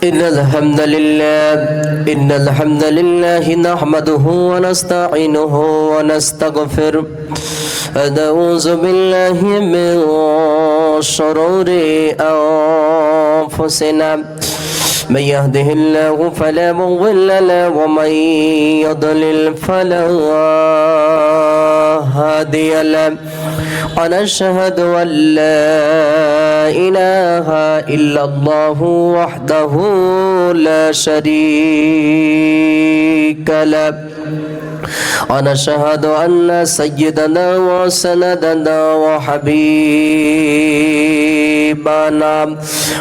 إن الحمد لله نحمده ونستعينه ونستغفره ونعوذ بالله من شرور أنفسنا من يهده الله فلا مضل له ومن يضلل فلا هادي له ونشهد أن لا إله إلا الله وحده لا شريك له ونشهد أن سيدنا وسندنا وحبيبنا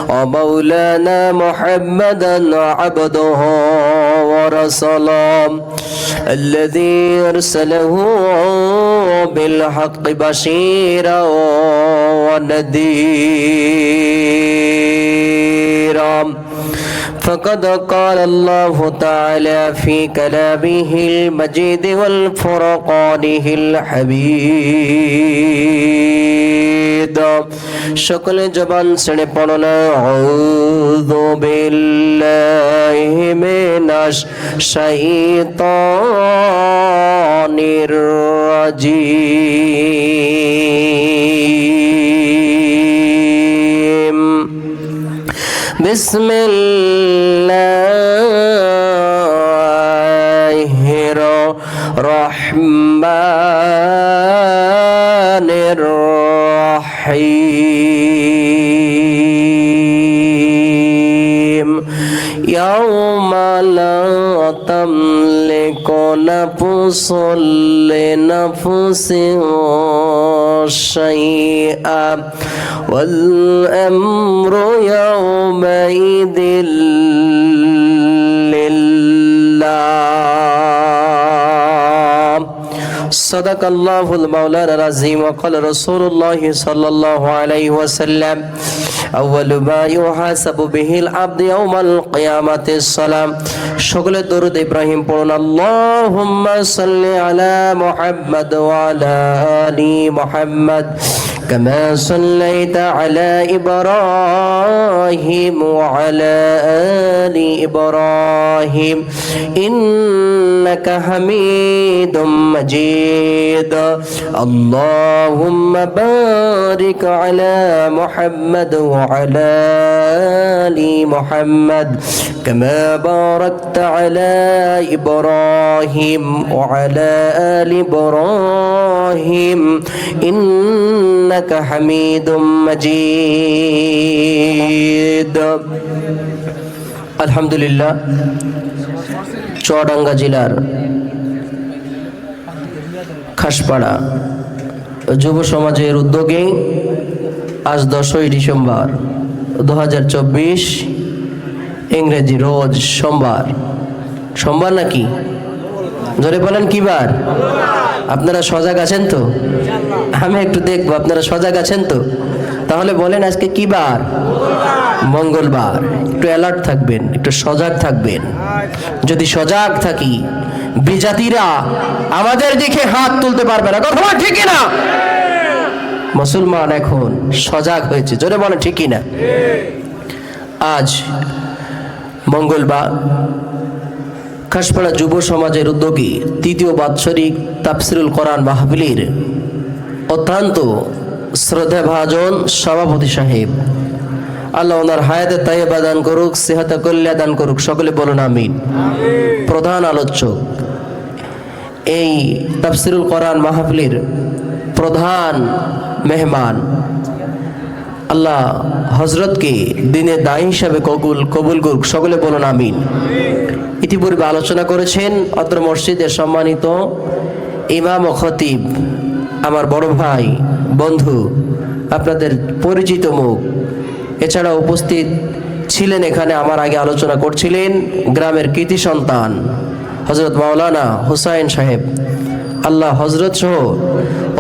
ومولانا محمدا عبده ورسوله الذي أرسله بالحق بشيرا ونذيرا فقد قال الله تعالى في كلامه المجيد والفرقانه الحميد সকল জবান ছেড়ে পড়ুন আউযু বিল্লাহি মিনাশ শাইতানির রাজিম বিসমিল্লাহির রহমানির রহিম ইয়াওমা লা তামলিকু নাফসুন লিনাফসিন শাইআ ওয়াল আমরু ইয়াওমাইদিন লিল্লাহ সাদাকাল্লাহুল মাওলানা আযীম ওয়া ক্বালা রাসূলুল্লাহি সাল্লাল্লাহু আলাইহি ওয়াসাল্লাম আউয়ালু মা ইউহাসাবু বিহিল আবদু ইয়াওমাল কিয়ামাতিস সালাম সকলে দরুদ ইব্রাহিম পড়ুন আল্লাহুম্মা সাল্লি আলা মুহাম্মাদ ওয়া আলা আলি মুহাম্মাদ كما صليت على إبراهيم وعلى آل إبراهيم إنك حميد مجيد اللهم بارك على محمد وعلى آل محمد كما باركت على إبراهيم وعلى آل إبراهيم إنك حميد مجيد الحمد لله চুয়াডাঙ্গা জেলার খাসপাড়া যুব সমাজের উদ্যোগে আজ 10ই ডিসেম্বর 2024 ইংরেজি রোজ সোমবার নাকি জোরে বলেন কি বার আপনারা সজাগ আছেন তো আমি একটু দেখবো আপনারা সজাগ আছেন তো তাহলে বলেন আজকে কি বার মঙ্গলবার একটু অ্যালার্ট থাকবেন একটু সজাগ থাকবেন যদি সজাগ থাকি বিজাতিরা আমাদের দিকে হাত তুলতে পারবে না কথা বল ঠিক না মুসলমান এখন সজাগ হয়েছে জোরে বলেন ঠিক না আজ মঙ্গলবার খাসপাড়া যুব সমাজের উদ্যোগে তৃতীয় বাৎসরিক তাফসিরুল কোরআন মাহফিলের অত্যন্ত শ্রদ্ধাভাজন সভাপতি সাহেব আল্লাহ ওনার হায়াতে তাইয়্যিবা দান করুক সেহাতে কল্যাণ দান করুক সকলে বলুন আমিন প্রধান আলোচক এই তাফসিরুল কোরআন মাহফিলের প্রধান মেহমান আল্লাহ হযরতকে দিনে দায়ী হিসাবে কবুল করুক সকলে বলুন আমিন ইতিপূর্বে আলোচনা করেছেন অত্র মসজিদের সম্মানিত ইমাম ও খতিব আমার বড় ভাই বন্ধু আপনাদের পরিচিত মুখ এছাড়া উপস্থিত ছিলেন এখানে আমার আগে আলোচনা করছিলেন গ্রামের কৃতি সন্তান হযরত মাওলানা হুসাইন সাহেব আল্লাহ হযরত সহ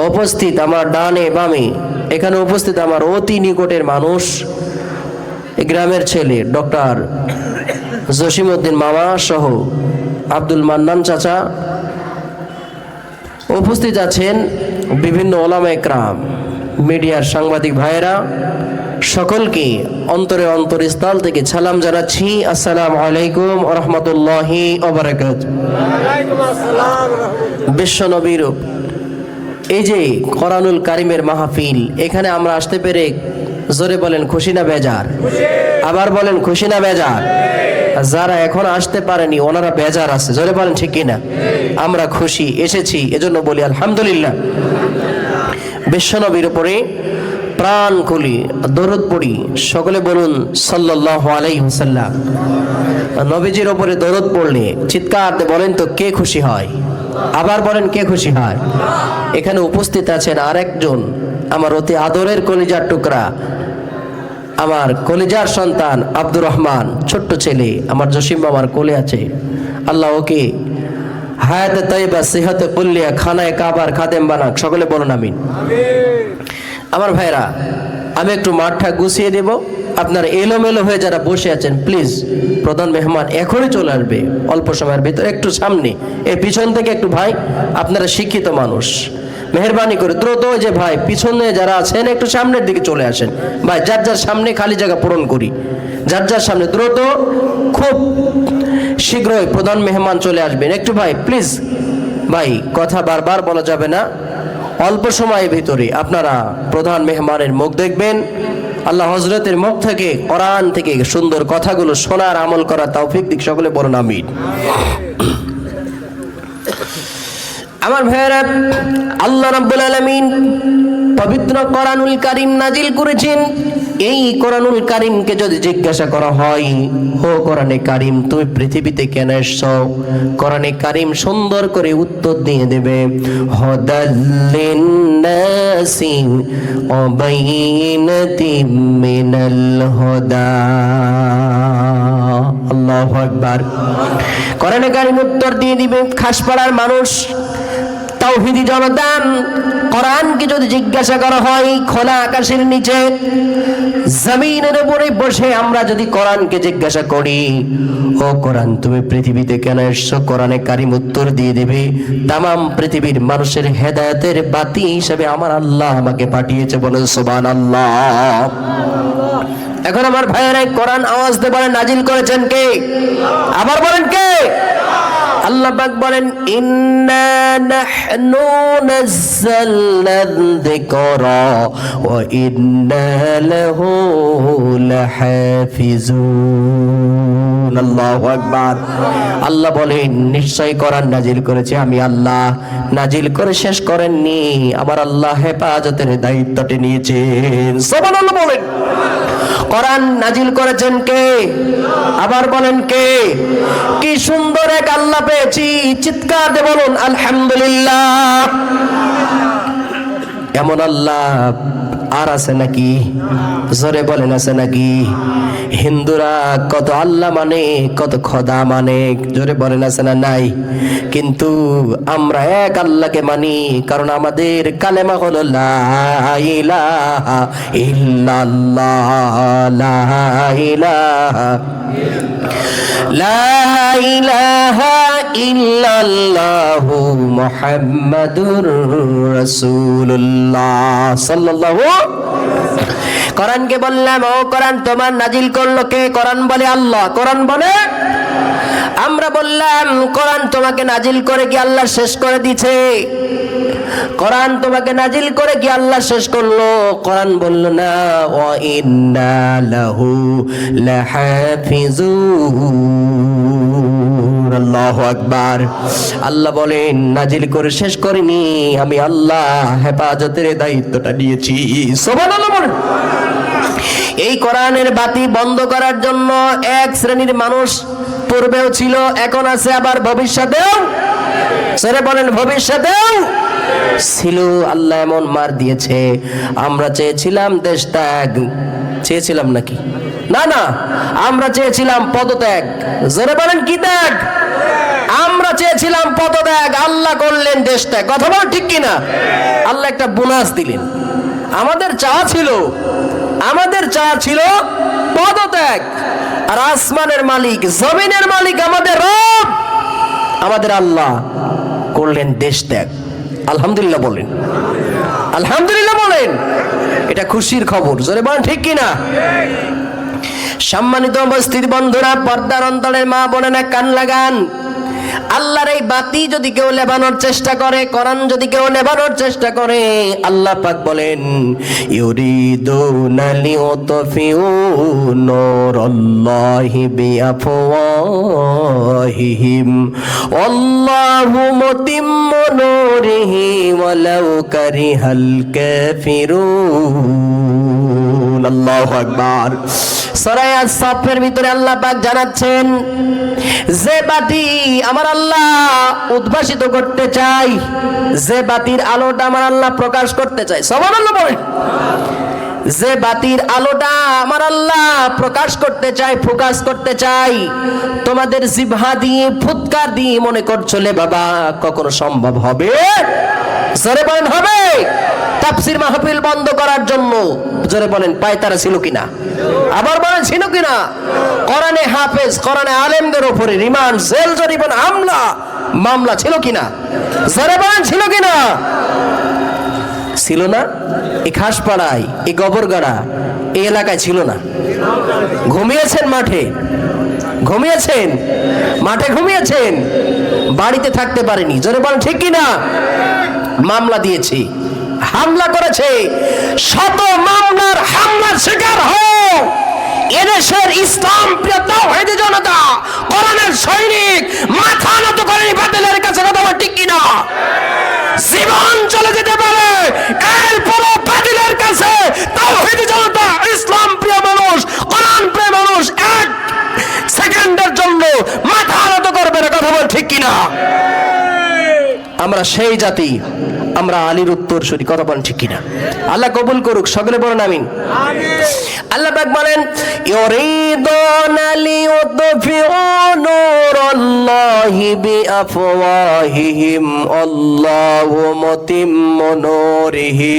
উপস্থিত আমার ডানে বামে এখানে উপস্থিত আমার অতি নিকটের মানুষ গ্রামের ছেলে ডক্টর জসিমউদ্দিন মামা সহ আব্দুল মান্নান চাচা উপস্থিত আছেন বিভিন্ন ওলামা একরাম মিডিয়ার সাংবাদিক ভাইয়েরা, সকলকে অন্তরে অন্তরস্থল থেকে সালাম জানাচ্ছি। আসসালামু আলাইকুম ওয়া রাহমাতুল্লাহি ওয়া বারাকাতুহু। বিশ্বনবীর এই যে কোরআনুল কারীমের মাহফিল, এখানে আমরা আসতে পেরে জোরে বলেন খুশি না বেজার? আবার বলেন খুশি না বেজার? যারা এখন আসতে পারেনি ওনারা বেজার আছে, জোরে বলেন ঠিক কিনা? আমরা খুশি এসেছি, এজন্য বলি আলহামদুলিল্লাহ। বিশ্বনবীর উপরে প্রাণ খুলি দরুদ পড়ি, সকলে বলুন সাল্লাল্লাহু আলাইহি ওয়াসাল্লাম। নবীজির উপরে দরুদ পড়লে চিৎকার দিয়ে বলেন তো কে খুশি হয়? আবার বলেন কে খুশি হয়? এখানে উপস্থিত আছেন আরেকজন আমার অতি আদরের কলিজার টুকরা, আমার কলিজার সন্তান আব্দুর রহমান, ছোট্ট ছেলে আমার জসিম বাবার কোলে আছে। আল্লাহ ওকে হায়াতে তাইবা সিহতে কুল্লিয়া খানায়ে কাবার খাদেম বানাক, সকলে বলুন আমিন। আমার ভাইরা, আমি একটু মাঠটা গুছিয়ে দেব। আপনারা এলোমেলো হয়ে যারা বসে আছেন, প্লিজ প্রধান মেহমান এখনই চলে আসবে অল্প সময়ের ভিতরে। একটু সামনে এই পিছন থেকে একটু, ভাই আপনারা শিক্ষিত মানুষ, মেহরবানি করে দ্রুত যে ভাই পিছনে যারা আছেন একটু সামনের দিকে চলে আসেন। ভাই যার যার সামনে খালি জায়গা পূরণ করি, যার যার সামনে দ্রুত, খুব শীঘ্রই প্রধান মেহমান চলে আসবেন। একটু ভাই প্লিজ, ভাই কথা বারবার বলা যাবে না, অল্প সময়ের ভিতরে আপনারা প্রধান মেহমানের মুখ দেখবেন। আল্লাহ হযরতের মুখ থেকে, কোরআন থেকে সুন্দর কথাগুলো শোনার, আমল করার তৌফিক দিক, সকলে বলুন আমিন। আমার ভাইয়েরা, আল্লাহ রাব্বুল আলামিন পবিত্র কোরআনুল কারীম নাজিল করেছেন। এই কোরআনুল কারীমকে যদি জিজ্ঞাসা করা হয়, ও কোরআনে কারীম তুমি পৃথিবীতে কেন এসেছো, কোরআনে কারীম সুন্দর করে উত্তর দিয়ে দেবে, হুদাল্লিন নাসি ওয়া বাইনাতিম মিনাল হুদা। আল্লাহু আকবার। কোরআনে কারীম উত্তর দিয়ে দিবে, খাসপাড়ার মানুষ, তাওহীদি জনতা, কোরআনকে যদি জিজ্ঞাসা করা হয় খোলা আকাশের নিচে জমিনের উপরে বসে আমরা যদি কোরআনকে জিজ্ঞাসা করি, ও কোরআন তুমি পৃথিবীতে কেন এসেছো, কোরআনে কারীম উত্তর দিয়ে দেবে, তামাম পৃথিবীর মানুষের হেদায়েতের বাতি হিসেবে আমার আল্লাহ আমাকে পাঠিয়েছে, বলেন সুবহানাল্লাহ। এখন আমার ভাইয়েরা, কোরআন আওয়াজ দিয়ে বলেন নাজিল করেছেন কে? আবার বলেন কে? আল্লাহ পাক বলেন, ইন্না নাহনু নাযালনা যিকরা ওয়া ইন্না লাহু লাহাফিজুন। আল্লাহু আকবার। আল্লাহ বলেন নিশ্চয়ই কোরআন নাজিল করেছে আমি আল্লাহ, নাজিল করে শেষ করেননি, আমার আল্লাহ হেফাজতের দায়িত্বটি নিয়েছেন। সুবহানাল্লাহ বলেন। কোরআন নাজিল করেছেন কে? আবার বলেন কে? কি সুন্দর এক আল্লাহ পেয়েছি, চিৎকার দিয়ে বলুন আলহামদুলিল্লাহ। এমন আল্লাহ আর আছে নাকি? জোরে বলেন আছে নাকি? হিন্দুরা কত আল্লাহ মানে, কত খোদা মানে, জোরে বলেন আছে না নাই? কিন্তু আমরা এক আল্লাহকে মানি, কারণ আমাদের কালেমা হলো লা ইলাহা ইল্লাল্লাহ, লা ইলাহা লা ইলাহা ইল্লাল্লাহু মুহাম্মাদুর রাসূলুল্লাহ সাল্লাল্লাহু। কোরআনকে বললাম, ও কোরআন তোমার নাজিল করলো কে? কোরআন বলে আল্লাহ। কোরআন বলে, আমরা বললাম কোরআন তোমাকে নাজিল করে কি আল্লাহ শেষ করে দিয়েছে? কোরআন তোমাকে নাজিল করে কি আল্লাহ শেষ করলো? কোরআন বলল না, ওয়া ইন্না লাহু লাহাফিজুন। আল্লাহু আকবার। আল্লাহ বলেন নাজিল করে শেষ করিনি, আমি আল্লাহ হেফাজতের দায়িত্বটা নিয়েছি। সুবহানাল্লাহ বলেন। এই কোরআনের বাতি বন্ধ করার জন্য এক শ্রেণীর মানুষ পূর্বেও ছিল, এখন আছে, আবার ভবিষ্যতেও, সেরে বলেন ভবিষ্যতেও ছিল। আল্লাহ এমন মার দিয়েছে, আমরা চেয়েছিলাম দেশ ত্যাগ, চেয়েছিলাম নাকি? না না, আমরা চেয়েছিলাম পদত্যাগ। জোরে বলেন কি ত্যাগ? আমরা চেয়েছিলাম পদত্যাগ, আল্লাহ করলেন দেশ ত্যাগ। কথা বল ঠিক কিনা? আল্লাহ একটা বোনাস দিলেন। আমাদের চাওয়া ছিল পদত্যাগ, আর আসমানের মালিক, জমিনের মালিক আমাদের রব, আমাদের আল্লাহ করলেন দেশ ত্যাগ। আলহামদুলিল্লাহ বলেন। আলহামদুলিল্লাহ বলেন, এটা খুশির খবর, জোরে বলেন ঠিক কিনা। সম্মানিত উপস্থিতি বন্ধুরা, পর্দার অন্তরের মা বোনেরা কান লাগান। আল্লাহর এই বাতি যদি কেউ নেভানোর চেষ্টা করে, কোরআন যদি কেউ নেভানোর চেষ্টা করে, আল্লাহ পাক বলেন ইউরিদুনা লিউতফিউ নূরাল্লাহি বিআফওয়াহিহিম আল্লাহু মুতিম্মু নূরিহি ওয়ালাউ কারিহাল কাফিরুন। আল্লাহু আকবার। সূরা আস-সাফের ভিতরে আল্লাহ পাক জানাচ্ছেন, যে বাতি আমার আল্লাহ উদ্ভাসিত করতে চাই, যে বাতির আলোটা আমার আল্লাহ প্রকাশ করতে চাই, সুবহানাল্লাহ বলেন, যে বাতির আলোটা আমার আল্লাহ প্রকাশ করতে চাই, ফোকাস করতে চাই, তোমাদের জিহ্বা দিয়ে ফুৎকার দিয়ে মনে করছলে বাবা কখনো সম্ভব হবে? জোরে বলেন হবে? তাফসীর মাহফিল বন্ধ করার জন্য জোরে বলেন পায়তারা ছিল কিনা? আবার বলেন ছিল কিনা? কোরআনে হাফেজ, কোরআনে আলেমদের উপরে রিমান্ড, জেল জরিমানা, মামলা ছিল কিনা? জোরে বলেন ছিল কিনা? ছিল না? এই খাসপাড়ায়, এই গোবরগাড়া, এই এলাকায় ছিল না? ঘুমিয়েছেন মাঠে, ঘুমিয়েছেন মাঠে, ঘুমিয়েছেন, বাড়িতে থাকতে পারেনি, জোরে বলেন ঠিক কিনা? মামলা দিয়েছে, হামলা করেছে, শত মামলার হামলার শিকার হও এদেশের ইসলাম প্রিয় তাওহীদি জনতা, কোরআনের সৈনিক মাথা নত করেনি বাতিলের কাছে, কথা বল ঠিক কিনা? জীবন চলে যেতে পারে, এরপরও বাতিলের কাছে তাওহীদি জনতা, ইসলাম প্রিয় মানুষ, কোরআন প্রিয় মানুষ এক সেকেন্ডের জন্য মাথা নত করবে না, কথা বল ঠিক কিনা? আমরা সেই জাতি, আমরা আলীর উত্তরসূরি, কথা বলেন ঠিক কিনা? আল্লাহ কবুল করুক, সকলে বলেন আমিন। আল্লাহ পাক বলেন ইউরিদুনা লিউতফিউ নূরাল্লাহি বিআফওয়াহিহিম আল্লাহু মুতিম্মু নূরিহি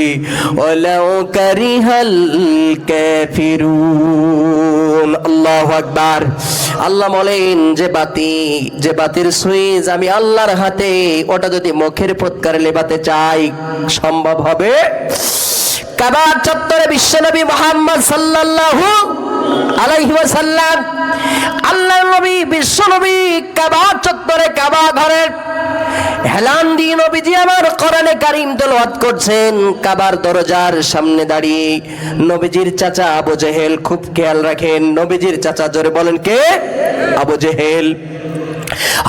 ওয়ালাউ কারিহাল কাফিরুন। আল্লাহু আকবার। আল্লাহ বলেন যে বাতির সুইচ আমি আল্লাহর হাতে, ওটা যদি মুখের ফুৎকারে লেবাতে চাই সম্ভব হবে? কাবা চত্বরে বিশ্বনবী মুহাম্মদ সাল্লাল্লাহু আলাইহি ওয়াসাল্লাম, আল্লাহর নবী বিশ্বনবী কাবা চত্বরে, কাবা ঘরের হেলান দিয়ে নবীজি আমার কোরআনে কারীম তেলাওয়াত করছেন। কাবার দরজার সামনে দাঁড়িয়ে নবীজির চাচা আবু জেহেল, খুব খেয়াল রাখেন, নবীজির চাচা, জোরে বলেন কে? আবু জেহেল।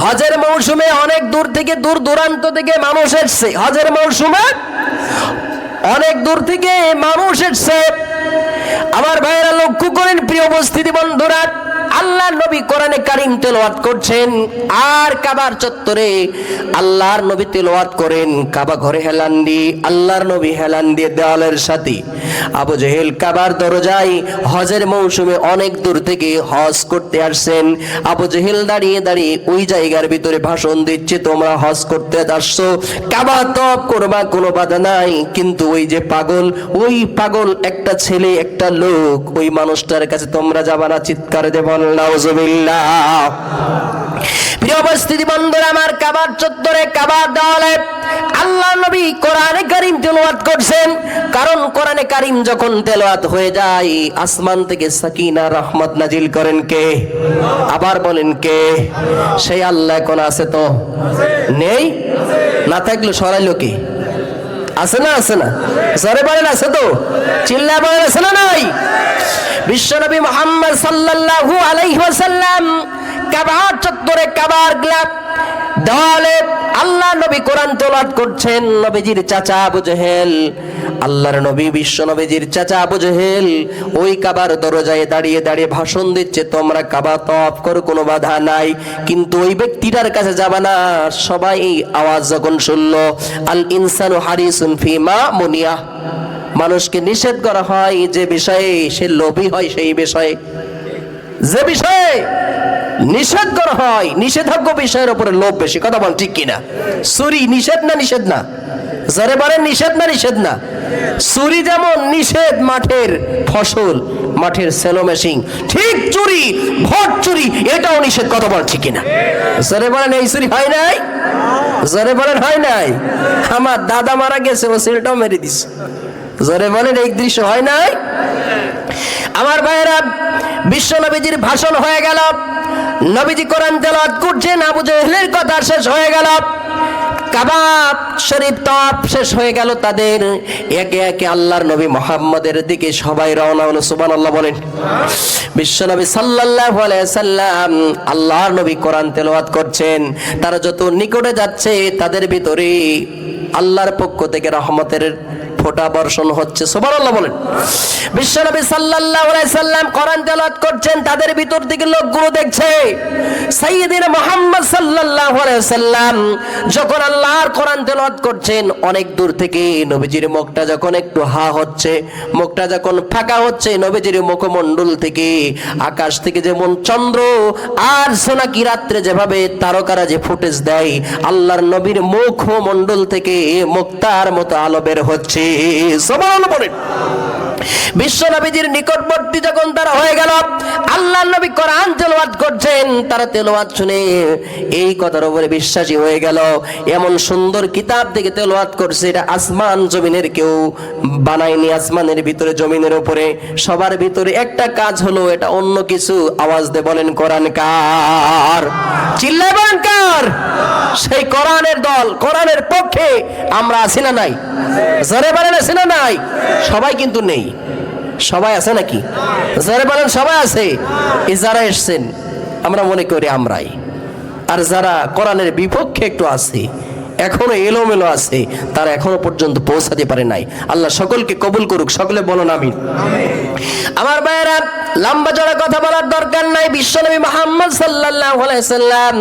হজের মৌসুমে অনেক দূর থেকে, দূর দূরান্ত থেকে মানুষ এসছে, হজের মৌসুমে অনেক দূর থেকে মানুষ এসছে। আমার ভাইয়েরা লক্ষ্য করেন, প্রিয় উপস্থিতি বন্ধুরা, আল্লাহ নবী কোরআনে কারীম তেলাওয়াত করছেন, আর কাবার চত্বরে আল্লাহর নবী তেলাওয়াত করেন। কাবা ঘরে হেলান দিয়ে, আল্লাহর নবী হেলান দিয়ে দেওয়ালের সাথে। আবু জেহেল কাবার দরজায় হজের মৌসুমে অনেক দূর থেকে হজ করতে আসছেন। আবু জেহেল দাঁড়িয়ে দাঁড়িয়ে ওই জায়গার ভিতরে ভাষণ দিচ্ছে, তোমরা হজ করতে আসছো, কাবা তওয়াফ করবা, কোনো বাধা নাই, কিন্তু ওই যে পাগল, ওই পাগল একটা ছেলে, একটা লোক, ওই মানুষটার কাছে তোমরা যাবা না, চিৎকার দেব নাউজুবিল্লাহ। প্রিয় উপস্থিতি বন্ধুরা আমার, কাবার চত্বরে, কাবার দেওয়ালে আল্লাহ নবী কোরআনে কারীম তেলাওয়াত করছেন। কারণ কোরআনে কারীম যখন তেলাওয়াত হয়ে যায়, আসমান থেকে সাকিনা রহমত নাজিল করেন কে? আবার বলেন কে? সেই আল্লাহ কোন আছে? তো নেই, না থাকলে সরাইলো কে? আছে না? আছে না? জোরে বলেন আছে তো? চিল্লা বলেন আছে না নাই? বিশ্বনবী মুহাম্মদ সাল্লাল্লাহু আলাইহি ওয়াসাল্লাম কাবার চত্বরে, কাবার গ্লাব দেওয়ালে আল্লাহ নবী কোরআন তেলাওয়াত করছেন। নবীজির চাচা আবু জেহেল, আল্লাহর নবী বিশ্ব নবীজির চাচা আবু জেহেল ওই কাবার দরজায় দাঁড়িয়ে দাঁড়িয়ে ভাষণ দিচ্ছে, তোমরা কাবা তওয়াফ করো, কোনো বাধা নাই, কিন্তু ওই ব্যক্তিটার কাছে যাবে না। সবাই এই আওয়াজ যখন শুনলো, আল ইনসানু হারিসুন ফিমা মুনিয়া, মানুষকে নিষেধ করা হয় যে বিষয়ে সে লোভী হয়, সেই বিষয়ে, যে বিষয়ে নিষেধ করা হয়, নিষেধাজ্ঞ বিষয়ের উপরে লোভ বেশি, কথা বল ঠিক কিনা? চুরি নিষেধ না? নিষেধ না? যারে বলেন নিষেধ না? নিষেধ না? চুরি যেমন নিষেধ মাঠের ফসল, মাঠের সেলো মেশিন, ঠিক চুরি, ভোট চুরি এটাও নিষেধ। কত বল ঠিক কিনা? জোরে বলেন এই চুরি হয় নাই? জোরে বলেন হয় নাই? আমার দাদা মারা গেছে, ও সেলটাও মেরে দিছে। জোরে বলেন এই দৃশ্য হয় নাই? আমার ভাইয়েরা, বিশ্ব নবীজির ভাষণ হয়ে গেল, নবীজি কোরআন তেলাওয়াত করছেন, আবু জেহেলের কথা শেষ হয়ে গেল, কাবা শরীফ তওয়াফ শেষ হয়ে গেল তাদের। একে একে আল্লাহর নবী মুহাম্মদের দিকে সবাই রওনা হলো। সুবহানাল্লাহ বলেন। বিশ্ব নবী সাল্লাল্লাহু আলাইহি সাল্লাম, আল্লাহর নবী কোরআন তেলাওয়াত করছেন, তারা যত নিকটে যাচ্ছে তাদের ভিতরে আল্লাহর পক্ষ থেকে রহমতের ফোঁটা বর্ষণ হচ্ছে। সুবহানাল্লাহ বলেন। বিশ্বনবী সাল্লাল্লাহু আলাইহি সাল্লাম কোরআন তেলাওয়াত করছেন, তাদের ভিতর থেকে লোকগুলো দেখছে সাইয়্যিদিনা মুহাম্মদ সাল্লাল্লাহু আলাইহি সাল্লাম যখন আল্লাহর কোরআন তেলাওয়াত করছেন, অনেক দূর থেকে নবীজির মুখটা যখন একটু হা হচ্ছে, মুখটা যখন ফাঁকা হচ্ছে, নবীজির মুখমণ্ডল থেকে আকাশ থেকে যেমন চন্দ্র আর সোনাকি রাত্রে যেভাবে তারকারা যে ফুটেজ দেয়, আল্লাহর নবীর মুখমণ্ডল থেকে মুক্তার মতো আলো বের হচ্ছে। সুবহানাল্লাহ বলেন। বিশ্ব নবীজির নিকটবর্তী যখন তারা হয়ে গেল, আল্লাহর নবী কোরআন তেলাওয়াত করছেন, তারা তেলাওয়াত শুনে এই কথার উপরে বিশ্বাসী হয়ে গেল। এমন সুন্দর কিতাব থেকে তেলাওয়াত করছে, এটা আসমান জমিনের কেউ বানায়নি। আসমানের ভিতরে, জমিনের উপরে, সবার ভিতরে একটা কাজ হলো, এটা অন্য কিছু। আওয়াজ দিয়ে বলেন কোরআন কার? চিল্লায় বলেন কার? সেই কোরআনের দল, কোরআনের পক্ষে আমরা আছি না নাই? জোরে বলেন আছি না নাই? সবাই কিন্তু নেই। সবাই আছে নাকি? জোরে বলেন সবাই আছে। এই যারা এসছেন আমরা মনে করি আমরাই, আর যারা কোরআনের বিপক্ষে একটু আছে, এখনো এলোমেলো আছে, তারা এখনো পর্যন্ত পৌঁছাতে পারে নাই। আল্লাহ সকলকে কবুল করুক, সকলে বলুন আমিন। আমার ভাইয়েরা, লম্বা জোড়া কথা বলার দরকার নাই। বিশ্বনবী মুহাম্মদ সাল্লাল্লাহু আলাইহি সাল্লাম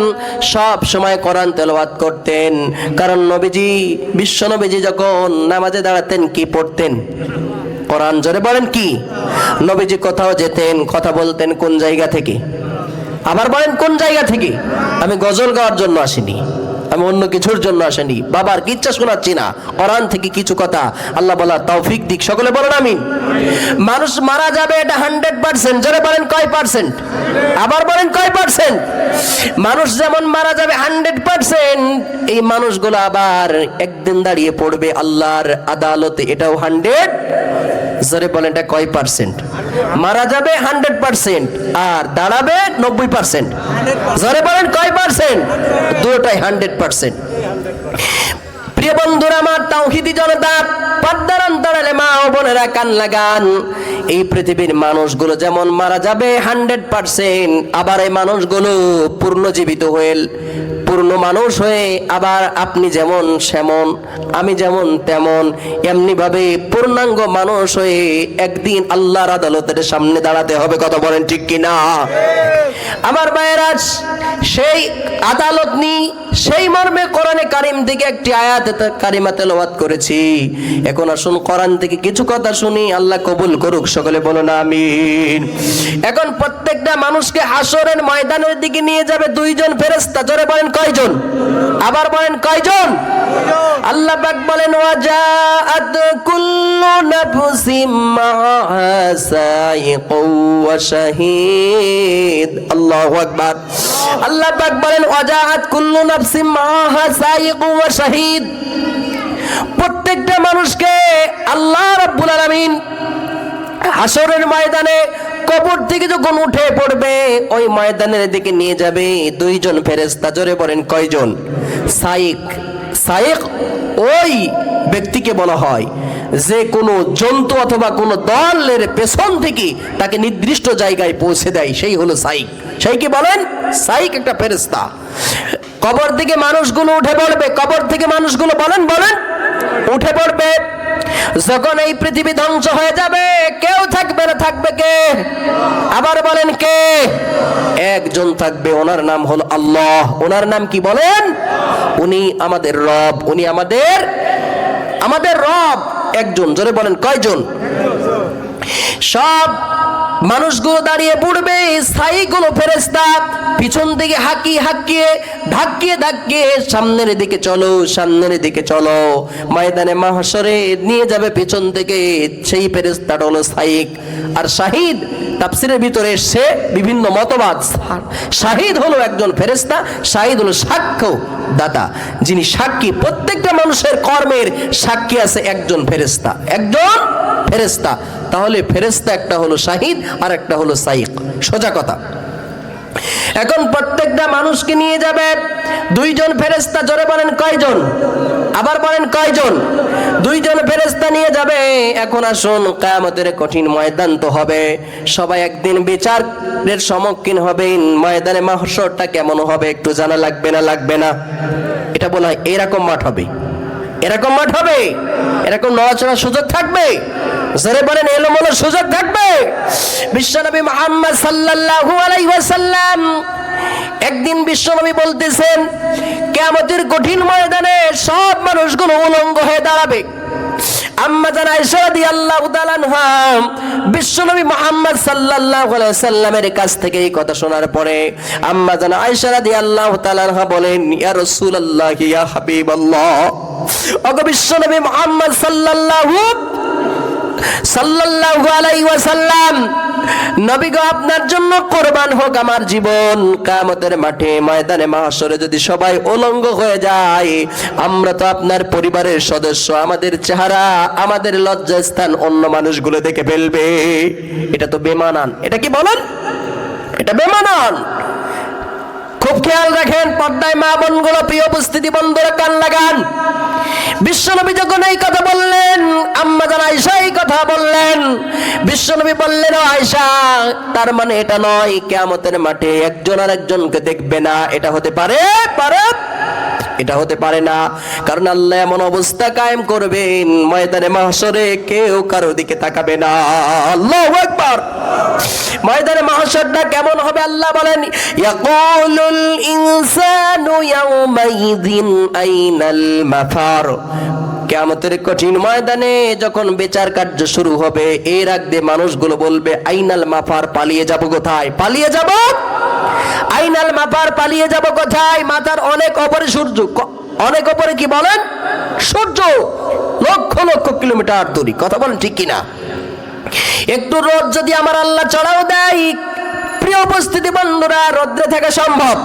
সব সময় কোরআন তেলাওয়াত করতেন, কারণ নবীজি, বিশ্বনবীজি যখন নামাজে দাঁড়াতেন কি পড়তেন? কোরআন। জোরে বলেন কি? নবীজি কোথাও যেতেন, কথা বলতেন কোন জায়গা থেকে? আবার বলেন কোন জায়গা থেকে? আমি গজল গাওয়ার জন্য আসিনি, আমি অন্য কিছুর জন্য আসেনি, বাবার কিচ্ছা শোনাচ্ছি না, কোরআন থেকে কিছু কথা আল্লাহ বলা তৌফিক দিক, সকলে বলেন আমিন। মানুষ মারা যাবে, এটা 100%। জোরে বলেন কয় পার্সেন্ট? আবার বলেন কয় পার্সেন্ট? মানুষ যেমন মারা যাবে 100%, এই মানুষগুলো আবার একদিন দাঁড়িয়ে পড়বে আল্লাহর আদালতে, এটাও 100। জোরে বলেন এটা কয় পার্সেন্ট? মারা যাবে 100% আর দাঁড়াবে 90%। জোরে বলেন কয় পার্সেন্ট? দুটোটাই 100%। প্রিয় বন্ধুরা আমার, তাওহীদি জনতা, পর্দার অন্তরালে মা ও বোনেরা কান লাগান। এই পৃথিবীর মানুষগুলো যেমন মারা যাবে 100%, আবার এই মানুষগুলো পূর্ণজীবিত হয়ে, পূর্ণ মানুষ হয়ে, আবার আপনি যেমন সেমন, আমি যেমন তেমন, এমনি ভাবে পূর্ণাঙ্গ মানুষ হয়ে একদিন আল্লাহর আদালতের সামনে দাঁড়াতে হবে। কথা বলেন ঠিক কিনা? আমার ভাইয়েরা, সেই আদালত নি, সেই মর্মে কোরআনে কারিম থেকে একটি আয়াত কারিমা তেলাওয়াত করেছি। এখন আসুন কোরআন থেকে কিছু কথা শুনি, আল্লাহ কবুল করুক, সকলে বলুন আমিন। এখন প্রত্যেকটা মানুষকে হাসরের ময়দানের দিকে নিয়ে যাবে দুইজন ফেরেশতা। জোরে বলেন কয়জন? আবার বলেন কয়জন? আল্লাহ পাক বলেন ওয়াজাআত কুল্লু নাফসিম মা'আহা সাইকু ওয়া শাহীদ। আল্লাহু আকবার। আল্লাহ পাক বলেন ওয়াজাআত কুল্লু নাফসিম মা'আহা সাইকু ওয়া শাহীদ। প্রত্যেকটা মানুষকে আল্লাহ রাব্বুল আলামিন হাসরের ময়দানে কবর থেকে যখন উঠে পড়বে, ওই ময়দানের দিকে নিয়ে যাবে দুইজন ফেরেশতা। জোরে বলেন কয়জন? সাইক। সাইক ওই ব্যক্তিকে বলা হয় যে কোনো জন্তু অথবা কোনো দলের পেছন থেকে তাকে নির্দিষ্ট জায়গায় পৌঁছে দেয়, সেই হলো সাইক। সেই কি বলেন? সাইক একটা ফেরেশতা। কবর থেকে মানুষগুলো উঠে পড়বে, কবর থেকে মানুষগুলো বলেন উঠে পড়বে। যখন এই পৃথিবী ধ্বংস হয়ে যাবে, কেউ থাকবে না, থাকবে কে? আবার বলেন কে? একজন থাকবে, ওনার নাম হলো আল্লাহ। ওনার নাম কি বলেন? উনি আমাদের রব, উনি আমাদের রব একজন। জোরে বলেন কয়জন? সব মানুষগুলো দাঁড়িয়ে পড়বে, ছাইগুলো ফেরেশতা পিছন থেকে ধাক্কিয়ে সামনের দিকে চলো, সামনের দিকে চলো। ময়দানে মাহশরে নিয়ে যাবে পিছন থেকে, সেই ফেরেশতাটা হলো সাইক। আর শাহিদ তাফসীরের ভিতরে এসে বিভিন্ন মতবাদ। শাহিদ হলো একজন ফেরেশতা, শাহিদ হলো সাক্ষ্য দাতা, যিনি সাক্ষী। প্রত্যেকটা মানুষের কর্মের সাক্ষী আছে একজন ফেরেশতা, একজন ফেরেশতা। তাহলে ফেরেশতা একটা হলো শাহিদ আর একটা হলো সাইক, সোজা কথা। এখন প্রত্যেকটা মানুষকে নিয়ে যাবে দুইজন ফেরেশতা। জোরে বলেন কয়জন? আবার বলেন কয়জন? দুইজন ফেরেশতা নিয়ে যাবে। এখন আসুন, কিয়ামতের কঠিন ময়দান তো হবে, সবাই একদিন বিচারের সম্মুখীন হবেন। ময়দানে মাহশরটা কেমন হবে একটু জানা লাগবে না? লাগবে না? এটা বলা হয় এরকম মাঠ হবে, এরকম মাঠ হবে, এরকম নড়াচড়ার সুযোগ থাকবে। জোরে বলেন এলোমেলো সুযোগ থাকবে। বিশ্বনবী মুহাম্মদ সাল্লাল্লাহু আলাইহি ওয়াসাল্লাম একদিন বিশ্বনবী বলতেছেন, কিয়ামতের কঠিন ময়দানে সব মানুষগুলো উলঙ্গ হয়ে দাঁড়াবে। আম্মা জান আয়েশা রাদিয়াল্লাহু তাআলা আনহা বিশ্বনবী মুহাম্মদ সাল্লাল্লাহু আলাইহি ওয়াসাল্লামের কাছ থেকে এই কথা শোনার পরে আম্মা জান আয়েশা রাদিয়াল্লাহু তাআলা আনহা বলেন, ইয়া রাসূলুল্লাহ, ইয়া হাবিবাল্লাহ, ওগো বিশ্বনবী মুহাম্মদ সাল্লাল্লাহু আলাইহি ওয়াসাল্লাম, নবী গো, আপনার জন্য কোরবান হোক আমার জীবন। কিয়ামতের মাঠে ময়দানে মাহশরে যদি সবাই উলঙ্গ হয়ে যায়, আমরা তো আপনার পরিবারের সদস্য, আমাদের চেহারা, আমাদের লজ্জাস্থান অন্য মানুষগুলো দেখে ফেলবে। এটা তো বেমানান। এটা কি বলেন? এটা বেমানান। খুব খেয়াল রাখেন, পর্দায় মা বোনগুলো, প্রিয় উপস্থিতি বন্ধুরা, কান লাগান। বিশ্বনবী যখন এই কথা বললেন, আম্মা জান আয়েশা এই কথা বললেন, বিশ্বনবী বললেন, ও আয়েশা, তার মানে এটা নয় কিয়ামতের মাঠে একজন আর একজনকে দেখবে না। এটা হতে পারে? এটা হতে পারে না। কারণ আল্লাহ এমন অবস্থা কায়েম করবেন, ময়দানে মাহশরে কেউ কারো দিকে তাকাবে না। আল্লাহু আকবার। ময়দানে মাহশরটা কেমন হবে আল্লাহ বলেন, ইয়াকুলুল ইনসানু ইয়াউমাইযিন আইনাল মাফার। কিয়ামতের কঠিন ময়দানে যখন বিচার কার্য শুরু হবে, এর আগে মানুষগুলো বলবে, আইনাল মাফার, পালিয়ে যাব কোথায়? পালিয়ে যাব, আইনাল মাফার, পালিয়ে যাব কোথায়? মাথার অনেক উপরে সূর্য, অনেক উপরে কি বলেন? সূর্য, লক্ষ লক্ষ কিলোমিটার দূরে। কথা বলেন ঠিক কিনা? একটু রোদ যদি আমার আল্লাহ চড়াও দেয়, প্রিয় উপস্থিতি বন্ধুরা, রোদ্রে থাকা সম্ভব?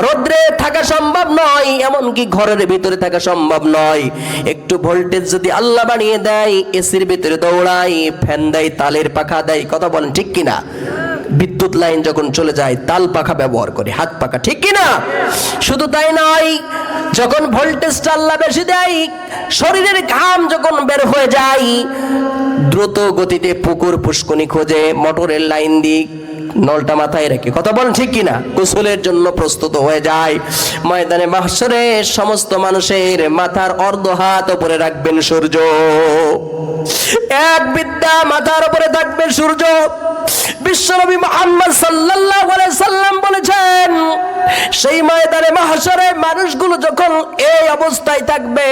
রোদ্রে থাকা সম্ভব নয়, এমনকি ঘরের ভিতরে থাকা সম্ভব নয়। একটু ভোল্টেজ যদি আল্লাহ বানিয়ে দেয়, এসির ভিতরে দৌড়াই, ফ্যান দেয়, তালের পাখা দেয়। কথা বলেন ঠিক কিনা? বিদ্যুৎ লাইন যখন চলে যায়, তাল পাখা ব্যবহার করে, হাত পাখা, ঠিক কিনা? শুধু তাই নয়, যখন ভোল্টেজটা আল্লাহ বেশি দেয়, শরীরের ঘাম যখন বের হয়ে যায়, দ্রুত গতিতে পুকুর পুষ্কনি খোঁজে, মোটরের লাইন দিয়ে নলটা মাথায় রেখে, কথা বলেন ঠিক কিনা, গোসলের জন্য প্রস্তুত হয়ে যায়। ময়দানে মাহশরে সমস্ত মানুষের মাথার অর্ধ হাত উপরে রাখবেন সূর্য, এক বিদ্যা মাথার উপরে থাকবে সূর্য। বিশ্বনবী মুহাম্মদ সাল্লাল্লাহু আলাইহি সাল্লাম বলেছেন, সেই ময়দানে মাহশরে মানুষগুলো যখন এই অবস্থায় থাকবে,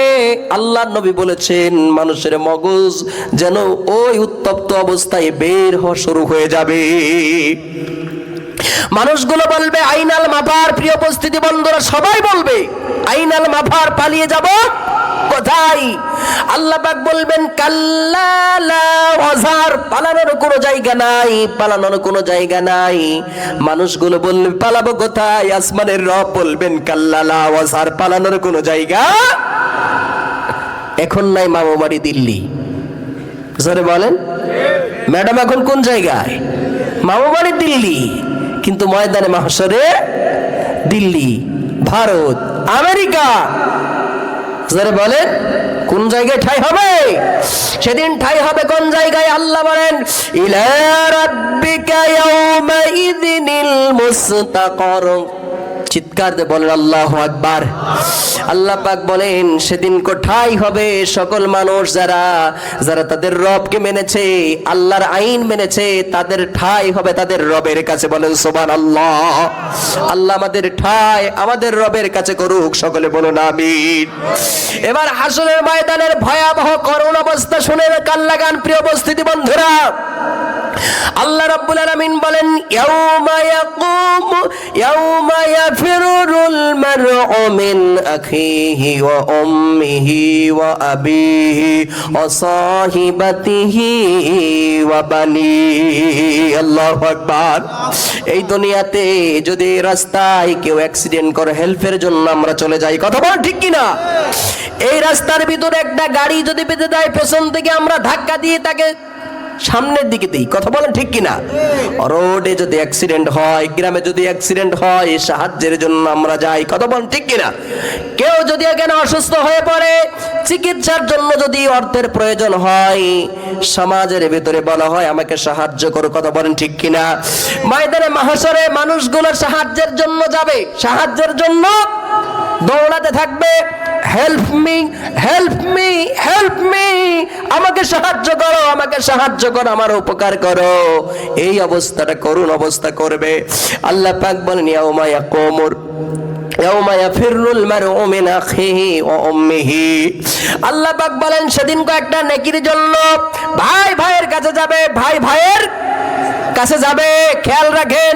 আল্লাহর নবী বলেছেন, মানুষের মগজ যেন ওই উত্তপ্ত অবস্থায় বের হওয়া শুরু হয়ে যাবে। মানুষগুলো বলবে, আইনাল মাফার। প্রিয় উপস্থিতি বন্ধুরা, সবাই বলবে, আইনাল মাফার, পালিয়ে যাব কোথায়? আল্লাহ পাক বলবেন, কাল্লা লা ওয়াজার, পালানোর কোনো জায়গা নাই, পালানোর কোনো জায়গা নাই। মানুষগুলো বলবে, পালাবো কোথায়? আসমানের রব বলবেন, কাল্লা লা ওয়াজার, পালানোর কোনো জায়গা এখন নাই। মামা বাড়ি দিল্লি। জোরে বলেন ম্যাডাম, এখন কোন জায়গায়? মামা বাড়ি দিল্লি, কিন্তু ময়দানে মাহশরে দিল্লি, ভারত, আমেরিকা। জোরে বলেন কোন জায়গায় ঠাই হবে? সেদিন ঠাই হবে কোন জায়গায়? আল্লাহ বলেন, ইলা রাব্বিকা ইয়াউমাইযিনিল মুস্তাকার, চিৎকার দিয়ে বলেন আল্লাহু আকবার। আল্লাহ পাক বলেন সেদিন কোথায় হবে সকল মানুষ যারা যারা তাদের রবকে মেনেছে, আল্লাহর আইন মেনেছে, তাদের ঠাঁই হবে তাদের রবের কাছে। বলেন সুবহানাল্লাহ। আল্লাহ আমাদের ঠাঁই আমাদের রবের কাছে করুক, সকলে বলুন আমিন। এবার হাসরের ময়দানের ভয়াবহ করুণ অবস্থা শুনে কান লাগান প্রিয় উপস্থিতি বন্ধুরা। আল্লাহ রাব্বুল আলামিন বলেন ইয়াউমা ইয়াফিরুল মারউ মিন আখিহি ওয়া উম্মিহি ওয়া আবিহি ওয়া সাহিবাতিহি ওয়া বানিহি। আল্লাহু আকবার। এই দুনিয়াতে যদি রাস্তায় কেউ অ্যাক্সিডেন্ট করে হেল্পের জন্য আমরা চলে যাই, কথা বল ঠিক কি না? এই রাস্তার ভিতরে একটা গাড়ি যদি পেতে দেয়, পেছন থেকে আমরা ধাক্কা দিয়ে তাকে সামনের দিকে দিই, কথা বলেন ঠিক কিনা? রোডে যদি অ্যাক্সিডেন্ট হয়, গ্রামে যদি অ্যাক্সিডেন্ট হয়, সাহায্যের জন্য আমরা যাই, কথা বলেন ঠিক কিনা? কেউ যদি এখানে অসুস্থ হয়ে পড়ে, চিকিৎসার জন্য যদি অর্থের প্রয়োজন হয়, সমাজের ভিতরে বলা হয় আমাকে সাহায্য করো, কথা বলেন ঠিক কিনা? ময়দানে মাহশরে মানুষগুলো সাহায্যের জন্য যাবে, সাহায্যের জন্য দৌড়াতে থাকবে, help me help me help me, আমাকে সাহায্য করো, আমাকে সাহায্য করো, আমার উপকার করো। এই অবস্থাটা করুণ অবস্থা করবে। আল্লাহ পাক বলেন ইয়াউমা ইয়াকুমুর ইয়াউমা ইয়াফিরুল মারউ মিন আখিহি ওয়া উম্মিহি। আল্লাহ পাক বলেন সেদিন কয়েকটা নেকির জন্য ভাই ভাইয়ের কাছে যাবে, ভাই ভাইয়ের কাছে যাবে। খেয়াল রাখেন,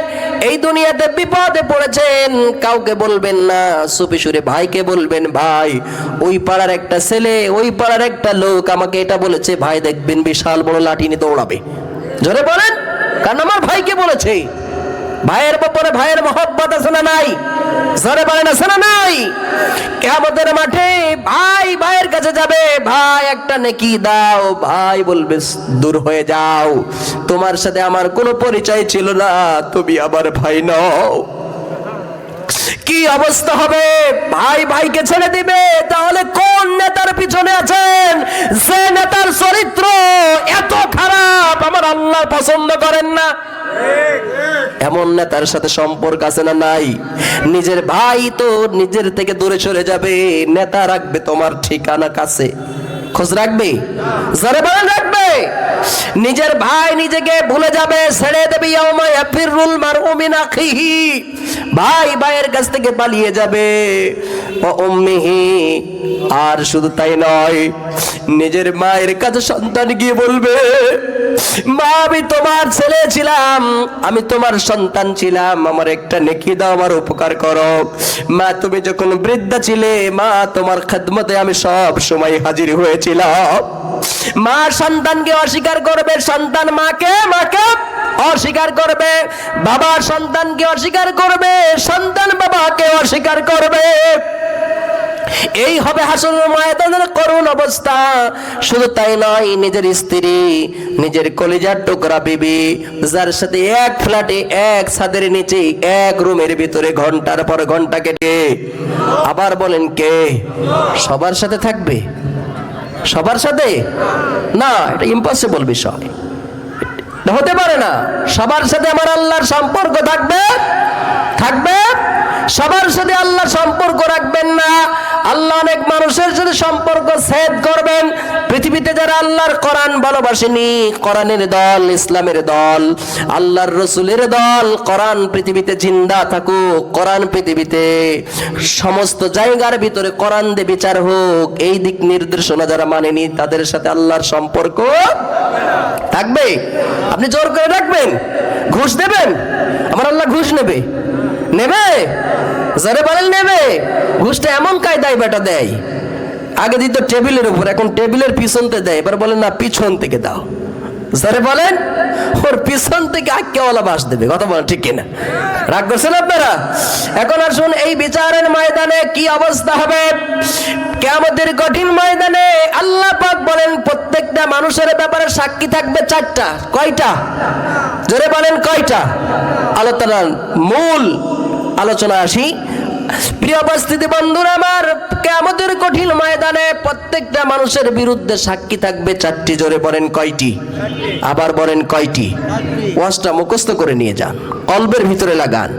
এই দুনিয়াতে বিপদে পড়েছেন, কাউকে বলবেন না, চুপি সুরে ভাইকে বলবেন, ভাই ওই পাড়ার একটা ছেলে, ওই পাড়ার একটা লোক আমাকে এটা বলেছে, ভাই দেখবেন বিশাল বড় লাঠি নিয়ে দৌড়াবে। জোরে বলেন, কারণ আমার ভাইকে বলেছে। ভাইয়ের ব্যাপারে ভাইয়ের মহব্বত আছে না নাই? জোরে বলেন আছে না নাই? কিয়ামতের মাঠে ভাই ভাইয়ের কাছে যাবে, ভাই একটা নেকি দাও, ভাই বলবে দূর হয়ে যাও, তোমার সাথে আমার কোনো পরিচয় ছিল না, তুমি আমার ভাই নও। কি অবস্থা হবে? ভাই ভাইকে ছেড়ে দিবে। তাহলে কোন নেতার পিছনে আছেন যে নেতার চরিত্র এত খারাপ আমার আল্লাহ পছন্দ করেন না? এমন নেতার সাথে সম্পর্ক আছে না নাই? নিজের ভাই তো নিজের থেকে দূরে সরে যাবে, নেতা রাখবে তোমার ঠিকানা কাছে, খোঁজ রাখবে, যারা বলেন রাখবে। নিজের ভাই নিজেকে ভুলে যাবে, ছেড়ে দেবে। ইয়াউমা ইয়াফিরুল মারউ মিন আখিহি, ভাই ভাইয়ের কাছ থেকে পালিয়ে যাবে। ওয়া উম্মিহি, আর শুধু তাই নয়, নিজের মায়ের কাছে সন্তান গিয়ে বলবে, মা আমি তোমার ছেলে ছিলাম, আমি তোমার সন্তান ছিলাম, আমার একটা নেকি দাও, আমার উপকার করো। মা তুমি যখন বৃদ্ধা ছিলে, মা তোমার খেদমতে আমি সব সময় হাজির হয়েছিলাম। মা সন্তানকে অস্বীকার করবে, সন্তান মাকে অস্বীকার করবে, বাবা সন্তানকে অস্বীকার করবে, সন্তান বাবাকে অস্বীকার করবে। এই হবে হাসরের ময়দানের করুণ অবস্থা। শুধু তাই নয়, নিজের স্ত্রী, নিজের কলিজার টুকরা বিবি, যার সাথে এক ফ্ল্যাটে, এক ছাদের নিচে, এক রুমের ভিতরে ঘন্টার পর ঘন্টা কেটে, আবার বলেন কে সবার সাথে থাকবে? সবার সাথে না, এটা ইম্পসিবল বিষয়, হতে পারে না। সবার সাথে আমার আল্লাহর সম্পর্ক থাকবে? সবার সাথে আল্লাহ সম্পর্ক রাখবেন না। আল্লাহ অনেক মানুষের সাথে সম্পর্ক ছেদ করবেন। পৃথিবীতে যারা আল্লাহর কোরআন ভালোবাসেনি, কোরআনের দল, ইসলামের দল, আল্লাহর রসুলের দল, কোরআন পৃথিবীতে জিন্দা থাকুক, কোরআন পৃথিবীতে সমস্ত জায়গার ভিতরে কোরআন দিয়ে বিচার হোক, এই দিক নির্দেশনা যারা মানেনি, তাদের সাথে আল্লাহর সম্পর্ক থাকবে। আপনি জোর করে রাখবেন, ঘুষ দেবেন? আমার আল্লাহ ঘুষ নেবে? যারা বলেন নেবে। ঘুষটা এমন কায়দায় বেটা দেয়, আগে দিত টেবিলের উপর, এখন টেবিলের পিছনতে দেয়, এবার বলেন না পিছন থেকে দাও। যারা বলেন ওর পিছন থেকে আক্কেওয়ালা বাস দেবে, কথা বলেন ঠিক কিনা? রাগ করছেন আপনারা? এখন আসুন, এই বিচারের ময়দানে কি অবস্থা হবে? কিয়ামতের কঠিন ময়দানে আল্লাহ পাক বলেন প্রত্যেকটা মানুষের ব্যাপারে সাক্ষী থাকবে চারটা। কয়টা? জোরে বলেন কয়টা? আলোচনার মূল আলোচনা আসি। প্রিয় উপস্থিতি বন্ধুরা আমার, কিয়ামতের কঠিন ময়দানে প্রত্যেকটা মানুষের বিরুদ্ধে সাক্ষী থাকবে চারটি। জোরে বলেন কয়টি? আবার বলেন কয়টি? ওয়াজটা মুখস্থ করে নিয়ে যান, কলবের ভিতরে লাগান।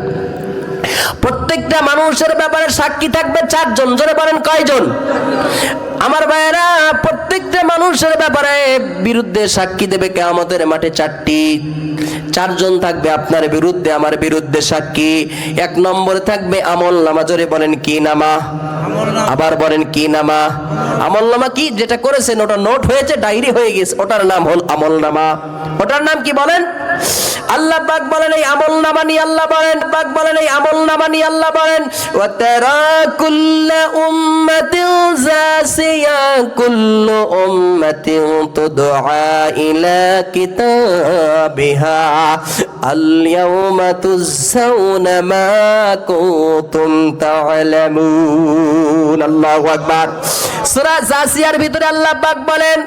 প্রত্যেকটা মানুষের ব্যাপারে সাক্ষী থাকবে চারজন। জোরে বলেন কয়জন? আমার ভাইয়েরা, প্রত্যেকটা মানুষের ব্যাপারে বিরুদ্ধে সাক্ষী দেবে কিয়ামতের মাঠে চারজন থাকবে আপনার বিরুদ্ধে, আমার বিরুদ্ধে সাক্ষী। এক নম্বরে থাকবে আমলনামা। জোরে বলেন কি নামা? আবার বলেন কি নামা? আমলনামা কি? যেটা করেছেন ওটা নোট হয়েছে, ডায়েরি হয়ে গেছে, ওটার নাম হল আমলনামা। ওটার নাম কি বলেন? আল্লাহ পাক বলেন এই আমলনামা নিয়ে আল্লাহ বলেন, পাক বলেন এই আমলনামা নিয়ে আল্লাহ বলেন, ওয়া তারা কুল্লা উম্মাতিন জাসিয়া কুল্লু উম্মাতিন তুদআ ইলা কিতাবিহা আল ইয়াওমা তুজজাউনা মা কুনতুম তা'লামুন। আল্লাহু আকবার। সূরা জাসিয়ার ভিতরে আল্লাহ পাক বলেন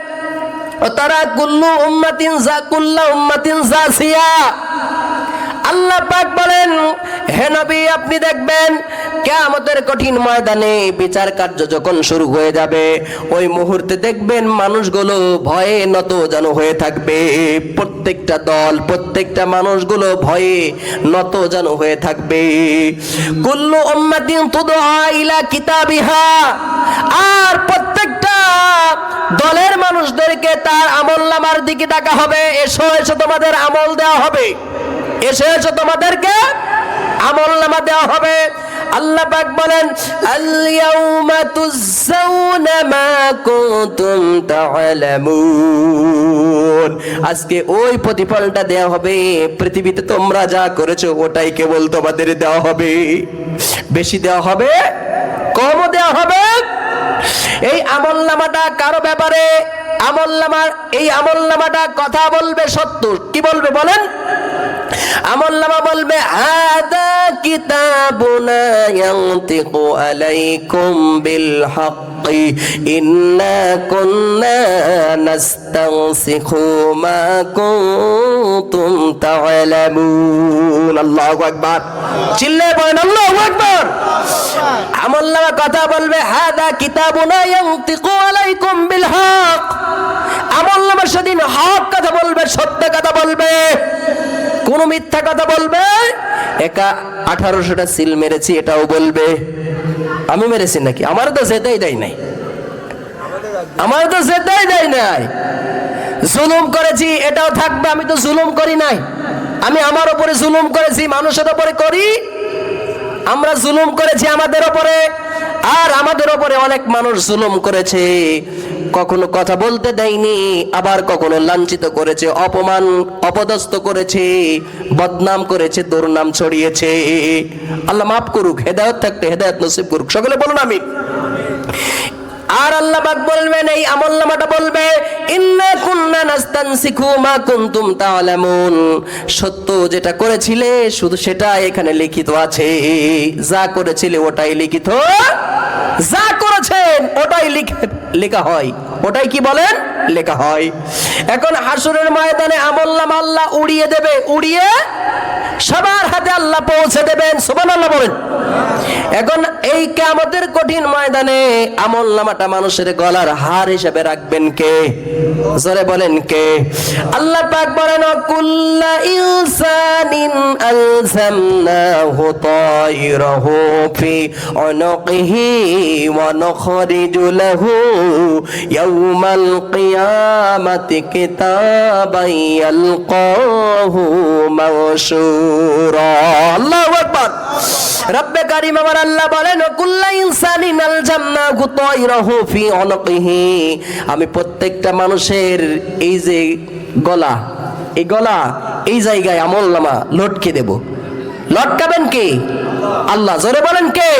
তারা কুল্লু উম্মাতিন জাসিয়া। আল্লাহ পাক বলেন হে নবী আপনি দেখবেন কিয়ামতের কঠিন ময়দানে বিচার কার্য যখন শুরু হয়ে যাবে, ওই মুহূর্তে দেখবেন মানুষগুলো ভয়ে নত যেন হয়ে থাকবে। প্রত্যেকটা দল, প্রত্যেকটা মানুষগুলো ভয়ে নত যেন হয়ে থাকবে। কুল্লু উম্মাতিন তুদআ ইলা কিতাবিহা, আর প্রত্যেকটা দলের মানুষদেরকে তার আমলনামার দিকে ডাকা হবে, এসো এসো তোমাদের আমল দেওয়া হবে, এসো এসো তোমাদেরকে আমলনামা দেওয়া হবে। আল্লাহ পাক বলেন আল ইয়াউমা তুজজাউনা মা কুনতুম তা'লামুন, আজকে ওই প্রতিফলটা দেওয়া হবে। পৃথিবীতে তোমরা যা করেছো ওটাই কেবল তোমাদের দেওয়া হবে। বেশি দেওয়া হবে, কমও দেওয়া হবে। এই আমলনামাটা কারো ব্যাপারে এই আমলনামাটা কথা বলবে সত্য। কি বলবে বলেন? আমলনামা বলবে হাদা কিতাবুনা ইয়ানতিকু আলাইকুম বিল হাক্কি ইন্না কুন্না নাস্তানসিখু মা কুনতুম তা'লামুন। আল্লাহু আকবার। চিল্লায়ে বলেন আল্লাহু আকবার। আমলনামা কথা বলবে হাদা কিতাবুনা ইয়ানতিকু আলাইকুম বিল হক। আমলনামা সেদিন হক কথা বলবে, সত্য কথা বলবে, কোন মিথ্যা কথা বলবে? একা 1800টা সিল মেরেছি এটাও বলবে। আমি মেরেছি নাকি? আমার তো যেতেই দেয় নাই, আমার তো যেতেই দেয় নাই। জুলুম করেছি এটাও থাকবে, আমি তো জুলুম করি নাই। আমি আমার উপরে জুলুম করেছি, মানুষের উপরে করি। আমরা জুলুম করেছি আমাদের উপরে, আর আমাদের উপরে অনেক মানুষ জুলুম করেছে। কখনো কথা বলতে দেয়নি, আবার কখনো লাঞ্ছিত করেছে, অপমান অপদস্থ করেছে, বদনাম করেছে, দুর্নাম ছড়িয়েছে। আল্লাহ মাফ করুক, হেদায়েত থাকতে হেদায়েত নসিব করুক। সকলে বলুন আমিন। আর আল্লাহ পাক বলবেন এই আমলনামাটা বলবে ইন্না কুন্না নাস্তানসিখু মা কুনতুম তা'লামুন, সত্য যেটা করেছিলে শুধু সেটা এখানে লিখিত আছে। যা করেছিলে ওটাই লিখিত, যা করেছেন ওটাই লেখা হয়। ওটাই কি বলেন? লেখা হয়। এখন হাসরের ময়দানে আমলনামা আল্লাহ উড়িয়ে দেবে, উড়িয়ে সবার হাতে আল্লাহ পৌঁছে দেবেন। সুবহানাল্লাহ বলেন। এখন এই কিয়ামতের কঠিন ময়দানে আমলনামাটা মানুষের গলার হার হিসেবে রাখবেন কে? জোরে বলেন কে? আল্লাহ পাক বলেন কুল্লা ইনসানিন আলজামনাহু তায়রাহু ফি উনুকিহি ওয়া নুখরিজু লাহু ইয়াওমাল কিয়ামাতি কিতাবান ইয়ালকাহু মানশুরা। আল্লাহু আকবার। রব্বে কারীম আমার আল্লাহ বলেন কুল্লা ইনসানিন আলজামনাহু তায়রাহু ফি উনুকিহি, আমি প্রত্যেকটা মানুষের এই যে গলা, এই গলা, এই জায়গায় আমলনামা লটকে দেব। লটকাবেন কে? আল্লাহ। জোরে বলেন কে?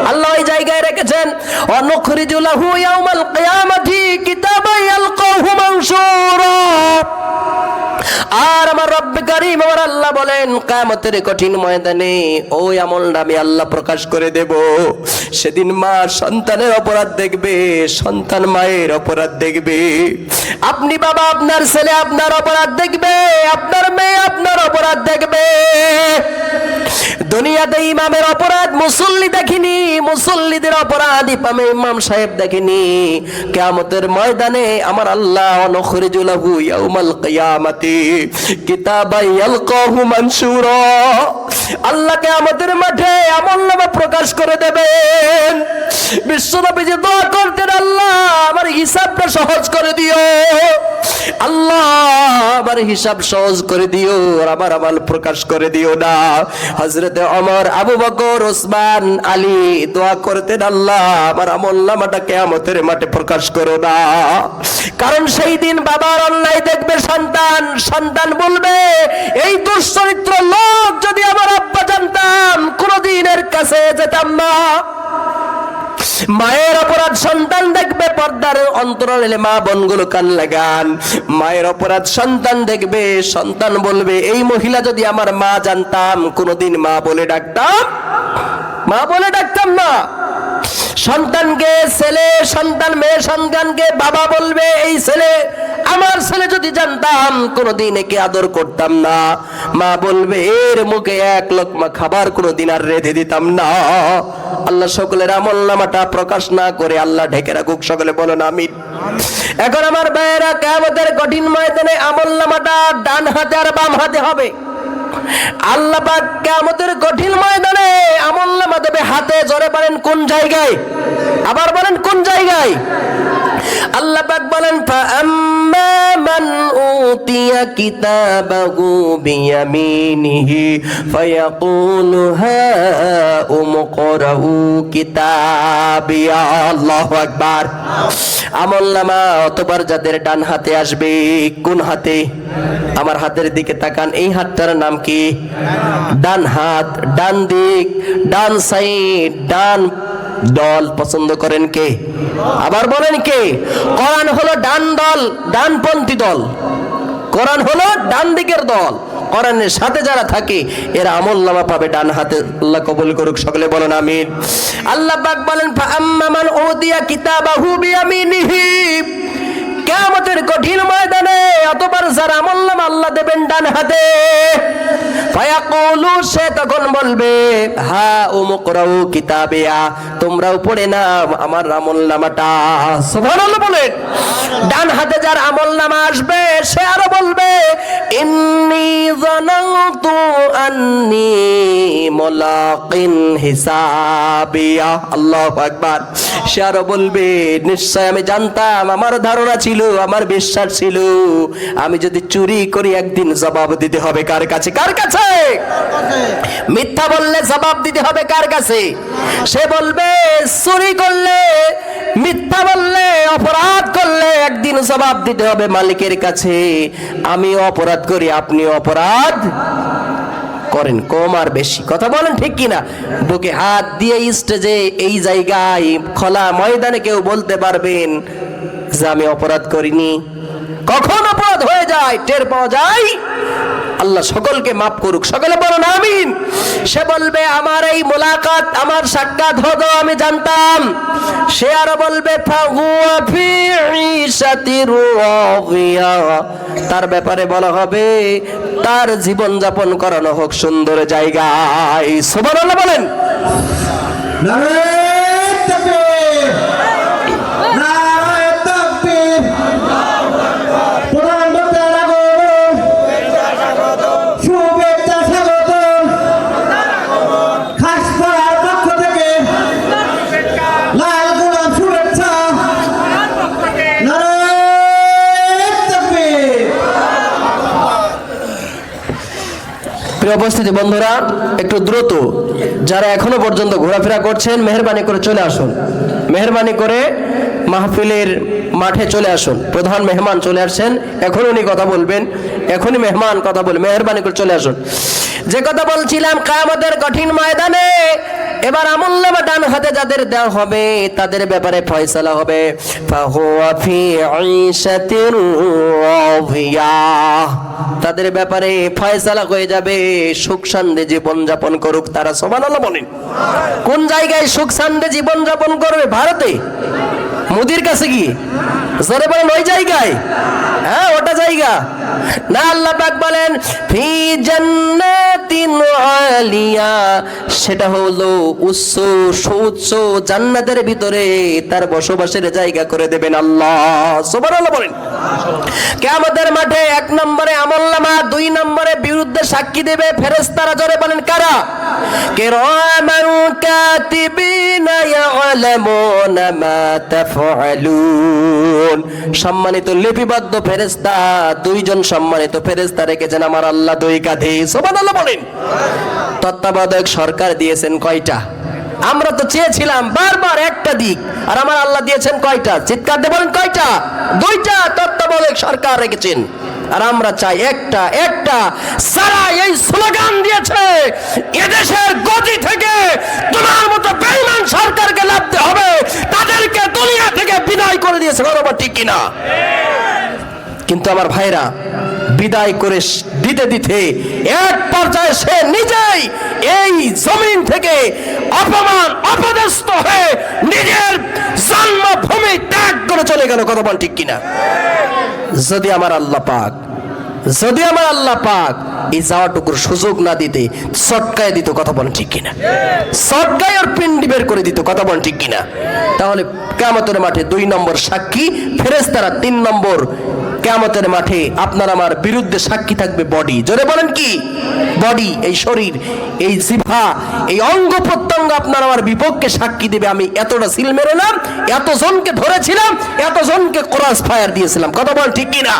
আল্লাহ এই জায়গায় রেখেছেন। ওয়া নুখরিজু লাহু ইয়াওমাল কিয়ামাতি কিতাবান ইয়ালকাহু মানশুরা। আর আমার রব্বে কারীম আমার আল্লাহ বলেন কিয়ামতের কঠিন ময়দানে ওই আমলটা আমি আল্লাহ প্রকাশ করে দেব। সেদিন মা সন্তানের অপরাধ দেখবে, সন্তান মায়ের অপরাধ দেখবে, আপনি বাবা আপনার ছেলে আপনার অপরাধ দেখবে, আপনার মেয়ে আপনার অপরাধ দেখবে। দুনিয়া দুনিয়াতে ইমামের অপরাধ মুসল্লি দেখিনি, মুসল্লিদের অপরাধ ইমাম সাহেব দেখিনি। কিয়ামতের ময়দানে আমার আল্লাহ নুখরিজু লাহু ইয়াউমাল কিয়ামাতি কিতাবান ইয়ালকাহু মানসুরা, আল্লাহ কিয়ামতের মাঠে আমলনামা প্রকাশ করে দেবেন। বিশ্বনবীজি দোয়া করতেন, আল্লাহ আমার হিসাবটা সহজ করে দিও, আল্লাহ আমার হিসাব সহজ করে দিও, আর আমার আমল প্রকাশ করে দিও না। হযরতে ওমর, আবু বকর, ওসমান, আলী দোয়া করতেন, আল্লাহ আমার আমলনামাটা কিয়ামতের মাঠে প্রকাশ করো না। কারণ সেই দিন বাবার অন্যায় দেখবে সন্তান, সন্তান বলবে এই দুশ্চরিত্র লোক যদি আমার আব্বা জানতাম কোনদিন এর কাছে যেতাম না। মায়ের অপরাধ সন্তান দেখবে, পর্দার অন্তরালে মা বোনগুলো কান লাগান। মায়ের অপরাধ সন্তান দেখবে, সন্তান বলবে এই মহিলা যদি আমার মা জানতাম কোনদিন মা বলে ডাকতাম, মা বলে ডাকতাম না। সন্তানকে ছেলে, সন্তান মেয়ে সন্তানকে বাবা বলবে এই ছেলে আমার ছেলে যদি জানতাম কোনদিন একে আদর করতাম না। মা বলবে এর মুখে এক লোকমা খাবার কোনদিন আর রেঁধে দিতাম না। আল্লাহ সকলের আমলনামাটা প্রকাশ না করে আল্লাহ ঢেকে রাখুক, সকলে বলেন আমিন। এখন আমার ভাইয়েরা, কিয়ামতের কঠিন ময়দানে আমলনামাটা ডান হাতে আর বাম হাতে হবে। আল্লাহ পাক কিয়ামতের কঠিন ময়দানে আমলনামা দেবে হাতে। জোরে বলেন কোন জায়গায়? আবার বলেন কোন জায়গায়? আল্লাহ পাক বলেন ফাআম্মা মান উতিয়া কিতাবাহু বিয়ামিনিহি ফায়াকুলু হাউমুকরাউ কিতাবিয়া। আল্লাহু আকবার। আমলনামা অতবার যাদের ডান হাতে আসবে, কোন হাতে? আমার হাতের দিকে তাকান, এই হাতটার নাম কি? ডান হাত, ডান দিক, ডান সাইড, ডান দল পছন্দ করেন কে? আবার বলেন কে? কোরআন হলো ডান দল, ডানপন্থী দল। কোরআন হলো ডান দিকের দল। কোরআনের সাথে যারা থাকে এরা আমলনামা পাবে ডান হাতে। আল্লাহ কবুল করুক, সকলে বলেন আমিন। আল্লাহ পাক বলেন ফাআম্মা মান উতিয়া কিতাবাহু বিয়ামিনিহি, কিয়ামতের কঠিন ময়দানে অতবার যারা আমলনামা আল্লাহ দেবেন ডান হাতে, ফায়াকুলু, সে তখন বলবে হাউমুকরাউ কিতাবিয়া, তোমরাও পড়ে নাও আমার আমলনামাটা। সুবহানাল্লাহ বলেন। ডান হাতে যার আমলনামা আসবে সে আরো বলবে ইন্নী যানাতু আন্নী মুলাকিন হিসাবিয়া। আল্লাহু আকবার। সে আরো বলবে নিশ্চয় আমি জানতাম, আমার ধারণা ছিল, আমার বিশ্বাস ছিল আমি যদি চুরি করি একদিন জবাব দিতে হবে কার কাছে? কার কাছে? মিথ্যা বললে জবাব দিতে হবে কার কাছে? সে বলবে চুরি করলে, মিথ্যা বললে, অপরাধ করলে একদিন জবাব দিতে হবে মালিকের কাছে। আমি অপরাধ করি, আপনি অপরাধ করেন, কম আর বেশি কথা বলেন ঠিক কিনা? বুকে হাত দিয়ে স্টেজে এই জায়গায় খোলা ময়দানে কেউ বলতে পারবেন যে আমি অপরাধ করিনি? কখন অপরাধ হয়ে যায় টের পাওয়া যায়? আল্লাহ সকলকে মাফ করুক, সকলে বলুন আমিন। সে বলবে আমার এই মোলাকাত, আমার সাক্ষাৎ হতো আমি জানতাম। সে আরো বলবে ফাহুয়া ফি ঈশাতির রাদিয়া, তার ব্যাপারে বলা হবে তার জীবন যাপন করানো হোক সুন্দর জায়গায়। সুবহানাল্লাহ বলেন। নারায়ে তাকবীর, নারায়ে তাকবীর। প্রধানমন্ত্রী শুভেচ্ছা স্বাগতম। খাসপাড়ার পক্ষ থেকে লাল গোলাপ শুভেচ্ছা। নারায়ে তাকবীর। প্রিয় উপস্থিতি বন্ধুরা, একটু দ্রুত যারা এখনো পর্যন্ত ঘোরাফেরা করছেন মেহেরবানি করে চলে আসুন, মেহেরবানি করে মাহফিলের মাঠে চলে আসুন। প্রধান মেহমান চলে আসছেন, এখন উনি কথা বলবেন, এখনই মেহমান কথা বলবেন, মেহেরবানি করে চলে আসুন। যে কথা বলছিলাম কিয়ামতের কঠিন ময়দানে এবার আমলনামা ডান হাতে যাদের দেওয়া হবে তাদের ব্যাপারে ফয়সালা হবে। ফাহুয়া ফি ঈশাতির রাদিয়া, তাদের ব্যাপারে ফয়সালা হয়ে যাবে, সুখ শান্তি জীবন যাপন করুক তারা। সুবহানাল্লাহ বলেন। কোন জায়গায় সুখ শান্তি জীবন যাপন করবে? ভারতে মোদির কাছে কি? জোরে বলেন ওই জায়গায়? হ্যাঁ ওটা জায়গা না। আল্লাহ পাক বলেন ফি জান্নাতিন আলিয়া, সেটা হলো উচ্চ সুউচ্চ জান্নাতের ভিতরে তার বসবাসের জায়গা করে দেবেন আল্লাহ। সুবহানাল্লাহ বলেন। কিয়ামতের মাঠে 1 নম্বরে আমলনামা, 2 নম্বরে বিরুদ্ধে সাক্ষী দেবে ফেরেশতারা। জোরে বলেন কারা? কিরামান কাতিবিনা ইয়ালামুনা মা তাফআলুন। সম্মানিত লিপিবদ্ধ ফেরেশতা, 2 জন সম্মানিত ফেরেশতা রেখেছেন আমার আল্লাহ 2 কাঁধে। সুবহানাল্লাহ বলেন। তত্ত্বাবধায়ক সরকার দিয়েছেন কয়টা? আমরা তো চেয়েছিলাম বারবার একটা দিক, আর আমার আল্লাহ দিয়েছেন কয়টা? চিৎকার দিয়ে বলেন কয়টা? 2টা তত্ত্বাবধায়ক সরকার রেখেছেন, আর আমরা চাই একটা একটা। সারা এই স্লোগান দিয়েছে এদেশের গতি থেকে তোমার মতো বেঈমান সরকারকে লাভতে হবে, তাদেরকে দুনিয়া থেকে বিদায় করে দিয়েছে। বরাবর ঠিক কিনা? কিন্তু আমার ভাইরা, বিদায় করে দিতে দিতে এক পর্যায়ে সে নিজেই এই জমিন থেকে অপমান অপদস্থ হয়ে নিজের জন্মভূমি ত্যাগ করে চলে গেল। কথা বল ঠিক কিনা? যদি আমার আল্লাহ পাক এই যাওয়াটুকুর সুযোগ না দিতে সটকায় দিত, কথা বলেন ঠিক কিনা? সটকায় আর পিন্ডি বের করে দিত, কথা বলেন ঠিক কিনা? তাহলে কিয়ামতের মাঠে 2 নম্বর সাক্ষী ফেরেশতারা, 3 নম্বর কিয়ামতের মাঠে আপনার আমার বিরুদ্ধে সাক্ষী থাকবে বডি। জোরে বলেন কি? বডি, এই শরীর, এই জিহ্বা, এই অঙ্গ প্রত্যঙ্গ আপনার আমার বিপক্ষে সাক্ষী দেবে। আমি এতটা সিল মেরেলাম, এতজনকে ধরেছিলাম, এতজনকে ক্রস ফায়ার দিয়েছিলাম। কথা বল ঠিক কিনা?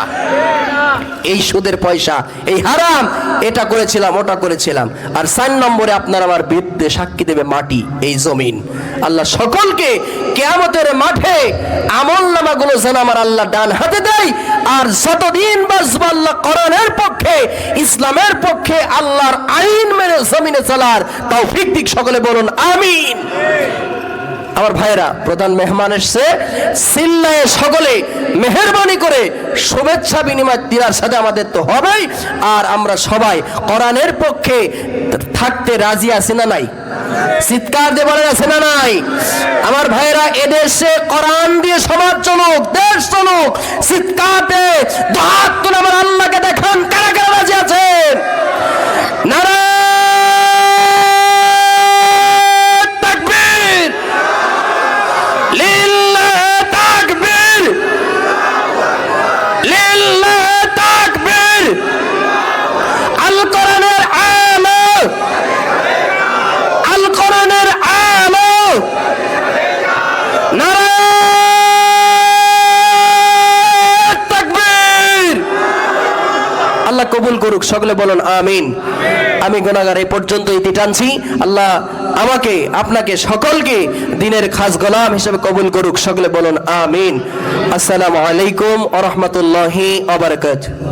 এই সুদের পয়সা, এই হারাম, এটা করেছিলাম, ওটা করেছিলাম। আর 4 নম্বরে আপনার আমার বিরুদ্ধে সাক্ষী দেবে মাটি, এই জমিন। আল্লাহ সকলকে কিয়ামতের মাঠে আমলনামাগুলো যেন আমার আল্লাহ ডান হাতে দেয়, আর যতদিন বাঁচবো আল্লাহ কোরআনের পক্ষে, ইসলামের পক্ষে, আল্লাহর আইন মেনে জমিনে চলার তৌফিক দিক। সকলে বলুন আমিন। আমার ভাইরা, প্রধান মেহমান এসছে, চিল্লায়ে সকলে মেহেরবানি করে শুভেচ্ছা বিনিময় দেওয়ার সাথে আমাদের তো হবেই। আর আমরা সবাই কোরআনের পক্ষে থাকতে রাজি আছি না নাই? চিৎকার দিয়ে বলেন আছে না নাই? আমার ভাইরা, এদেশে কোরআন দিয়ে সমাজ চলুক, দেশ চলুক। চিৎকার দিয়ে দুহাত তুলে আমার আল্লাহকে দেখান, কারা কারা রাজি আছেন? নারা কবুল করুক। সকলে বলুন আমিন। আমি গুনাহগার, এই পর্যন্ত ইতি টানছি। আল্লাহ আমাকে, আপনাকে, সকলকে দিনের খাস গোলাম হিসেবে কবুল করুক। সকলে বলুন আমিন। আসসালামু আলাইকুম ওয়া রাহমাতুল্লাহি ওয়া বারাকাতুহু।